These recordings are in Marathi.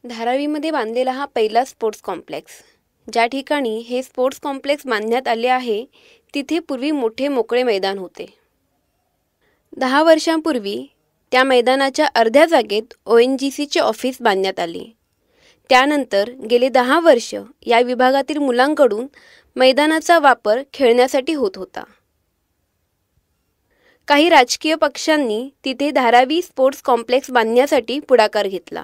धारावीमध्ये बांधलेला हा पहिला स्पोर्ट्स कॉम्प्लेक्स. ज्या ठिकाणी हे स्पोर्ट्स कॉम्प्लेक्स बांधण्यात आले आहे तिथे पूर्वी मोठे मोकळे मैदान होते. 10 वर्षांपूर्वी त्या मैदानाच्या अर्ध्या जागेत ONGCचे ऑफिस बांधण्यात आले. त्यानंतर गेले 10 वर्ष या विभागातील मुलांकडून मैदानाचा वापर खेळण्यासाठी होत होता. काही राजकीय पक्षांनी तिथे धारावी स्पोर्ट्स कॉम्प्लेक्स बांधण्यासाठी पुढाकार घेतला.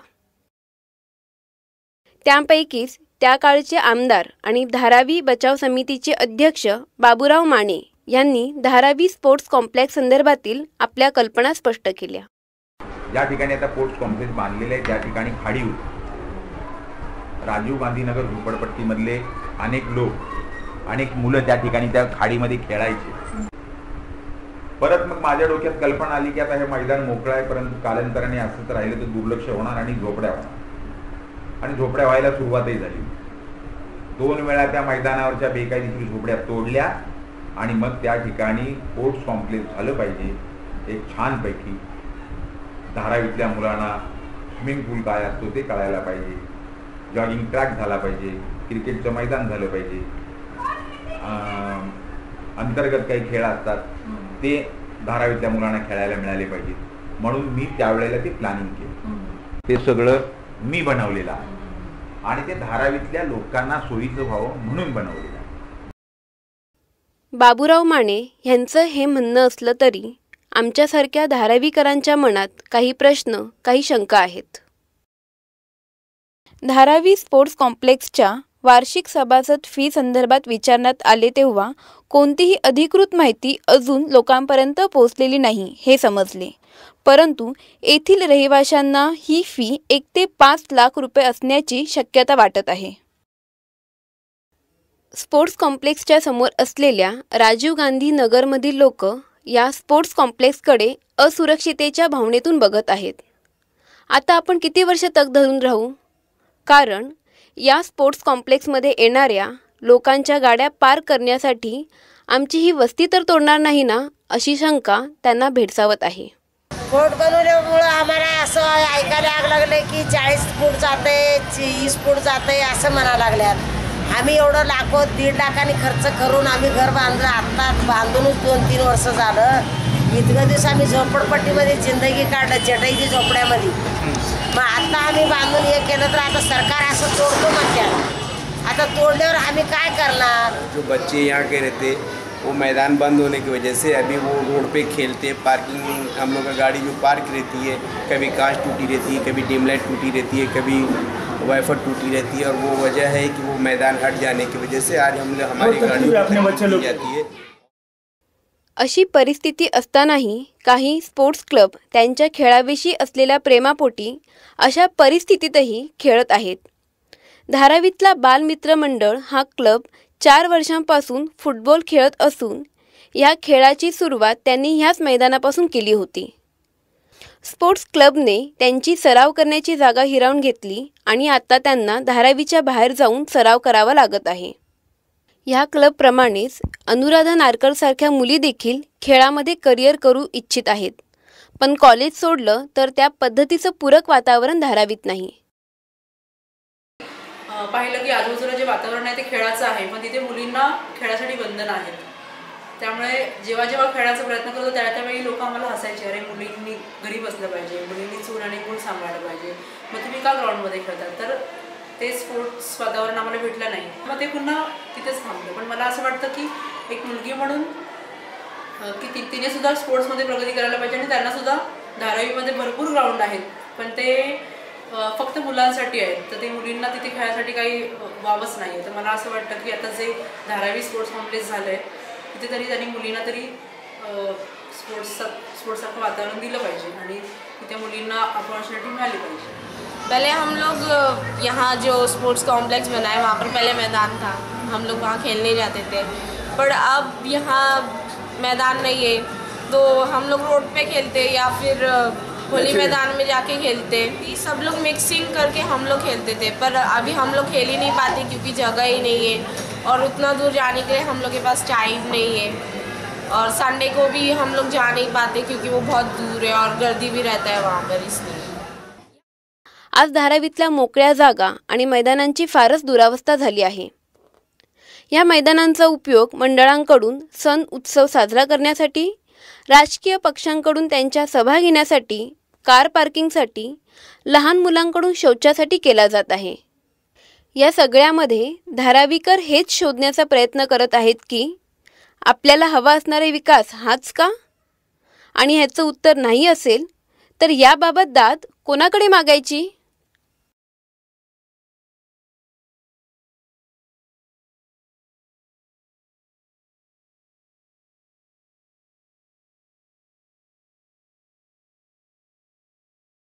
त्यापैकीच त्या काळचे आमदार आणि धारावी बचाव समितीचे अध्यक्ष बाबूराव माने यांनी धारावी स्पोर्ट्स कॉम्प्लेक्स संदर्भातील आपल्या कल्पना स्पष्ट केल्या. ज्या ठिकाणी आता स्पोर्ट्स कॉम्प्लेक्स बांधलेले आहे त्या ठिकाणी खाडी होती. राजीव गांधी नगर झोपडपट्टीमधले अनेक लोक अनेक मुलं त्या ठिकाणी त्या खाडीमध्ये खेळायचे. परत मग माझ्या डोक्यात कल्पना आली की आता हे मैदान मोकळं आहे, परंतु कालांतराने असंच राहिलं तर दुर्लक्ष होणार आणि झोपड्या होणार आणि झोपड्या व्हायला सुरुवातही झाली. 2 वेळा त्या मैदानावरच्या बेकायदेशीर झोपड्या तोडल्या आणि मग त्या ठिकाणी स्पोर्ट्स कॉम्प्लेक्स झालं पाहिजे एक छानपैकी. धारावीतल्या मुलांना स्विमिंग पूल काय असतो ते कळायला पाहिजे, जॉगिंग ट्रॅक झाला पाहिजे, क्रिकेटचं मैदान झालं पाहिजे, अंतर्गत काही खेळ असतात ते धारावीतल्या मुलांना खेळायला मिळाले पाहिजे. म्हणून मी त्यावेळेला ते प्लॅनिंग केलं. ते सगळं मी बनवलेलं आहे आणि ते धारावीतल्या लोकांना सोयीचं व्हावं म्हणून बनवलेलं आहे. बाबूराव माने यांचं हे म्हणणं असलं तरी आमच्यासारख्या धारावीकरांच्या मनात काही प्रश्न, काही शंका आहेत. धारावी स्पोर्ट्स कॉम्प्लेक्सच्या वार्षिक सभासद फी संदर्भात विचारण्यात आले तेव्हा कोणतीही अधिकृत माहिती अजून लोकांपर्यंत पोहोचलेली नाही हे समजले. परंतु येथील रहिवाशांना ही फी 1 ते 5 लाख रुपये असण्याची शक्यता वाटत आहे. स्पोर्ट्स कॉम्प्लेक्सच्या समोर असलेल्या राजीव गांधी नगरमधील लोक या स्पोर्ट्स कॉम्प्लेक्सकडे असुरक्षितेच्या भावनेतून बघत आहेत. आता आपण किती वर्ष तग धरून राहू? कारण या स्पोर्ट्स कॉम्प्लेक्समध्ये येणाऱ्या लोकांच्या गाड्या पार्क करण्यासाठी आमची ही वस्ती तर तोडणार नाही ना, अशी शंका त्यांना भेडसावत आहे. कोर्ट बनवल्यामुळं आम्हाला असं ऐकायला लागले की 40 फूट जाते, 20 फूट जाते असं म्हणा लागल्यात. आम्ही एवढं लाखो 1.5 लाखांनी खर्च करून आम्ही घर बांधलं. आत्ता बांधूनच 2-3 वर्ष झालं. इतकं दिवस आम्ही झोपडपट्टीमध्ये जिंदगी काढलं, चटईची झोपड्यामध्ये. मग आता आम्ही बांधून हे केलं तर आता सरकार असं तोडतो म्हणतात. आता तोडल्यावर आम्ही काय करणार? जो बच्चे यहाँ के रहते वो मैदान बंद होने की वजह से अभी वो रोड पे खेलते. पार्किंग हम लोग का गाड़ी जो पार्क रहती है, कभी कांच टूटी रहती है, कभी डिम लाइट टूटी रहती है, कभी वाइफर टूटी रहती है. और वो वजह है कि वो मैदान हट जाने की वजह से आज हम हमारी गाड़ी अपने बच्चे लोग जाती है. अशी परिस्थिती असतानाही काही स्पोर्ट्स क्लब त्यांच्या खेळाविषयी असलेल्या प्रेमापोटी अशा परिस्थितीतही खेळत आहेत. धारावीतला बालमित्र मंडळ हा क्लब 4 वर्षांपासून फुटबॉल खेळत असून या खेळाची सुरुवात त्यांनी ह्याच मैदानापासून केली होती. स्पोर्ट्स क्लबने त्यांची सराव करण्याची जागा हिरावून घेतली आणि आता त्यांना धारावीच्या बाहेर जाऊन सराव करावा लागत आहे. ह्या क्लबप्रमाणेच अनुराधा नारकरसारख्या मुली देखील खेळामध्ये करिअर करू इच्छित आहेत. पण कॉलेज सोडलं तर त्या पद्धतीचं पूरक वातावरण धारावीत नाही. पाहिलं की आजूबाजूला जे वातावरण आहे ते खेळाचं आहे, पण तिथे मुलींना खेळासाठी बंधनं आहेत. त्यामुळे जेव्हा जेव्हा खेळाचा प्रयत्न करतो त्यावेळी लोक आम्हाला हसायचे, अरे मुलींनी घरी बसलं पाहिजे, मुलींनी चूल आणि गुळ सांभाळलं पाहिजे, मग तुम्ही का ग्राउंडमध्ये खेळतात? तर ते स्पोर्ट्स वातावरण आम्हाला भेटलं नाही. मग ते पुन्हा तिथेच थांबलं. पण मला असं वाटतं की एक मुलगी म्हणून की तिने सुद्धा स्पोर्ट्समध्ये प्रगती करायला पाहिजे आणि त्यांनासुद्धा धारावीमध्ये भरपूर ग्राउंड आहेत, पण ते फक्त मुलांसाठी आहेत. तर ते मुलींना तिथे खेळायसाठी काही वावच नाही. तर मला असं वाटतं की आता जे धारावी स्पोर्ट्स कॉम्प्लेक्स झालं आहे तिथे तरी त्यांनी मुलींना तरी स्पोर्ट्ससारखं वातावरण दिलं पाहिजे आणि तिथे मुलींना अपॉर्च्युनिटी मिळाली पाहिजे. पहले हम लोग यहाँ जो स्पोर्ट्स कॉम्प्लेक्स बना है वहाँ पर पहले मैदान था, हम लोग वहाँ खेलने जाते थे. पर अब यहाँ मैदान नहीं है तो हम लोग रोड पे खेलते या फिर खुली मैदान में जाके खेलते. सब लोग मिक्सिंग करके हम लोग खेलते थे, पर अभी हम लोग खेल ही नहीं पाते क्योंकि जगह ही नहीं है और उतना दूर जाने के लिए हम लोग के पास टाइम नहीं है. और संडे को भी हम लोग जा नहीं पाते क्योंकि वो बहुत दूर है और गर्दी भी रहता है वहाँ पर, इसलिए. आज धारावीतल्या मोकळ्या जागा आणि मैदानांची फारच दुरावस्था झाली आहे. या मैदानांचा उपयोग मंडळांकडून सण उत्सव साजरा करण्यासाठी, राजकीय पक्षांकडून त्यांच्या सभा घेण्यासाठी, कार पार्किंगसाठी, लहान मुलांकडून शौचासाठी केला जात आहे. या सगळ्यामध्ये धारावीकर हेच शोधण्याचा प्रयत्न करत आहेत की आपल्याला हवा असणारा विकास हाच का? आणि ह्याचं उत्तर नाही असेल तर याबाबत दाद कोणाकडे मागायची?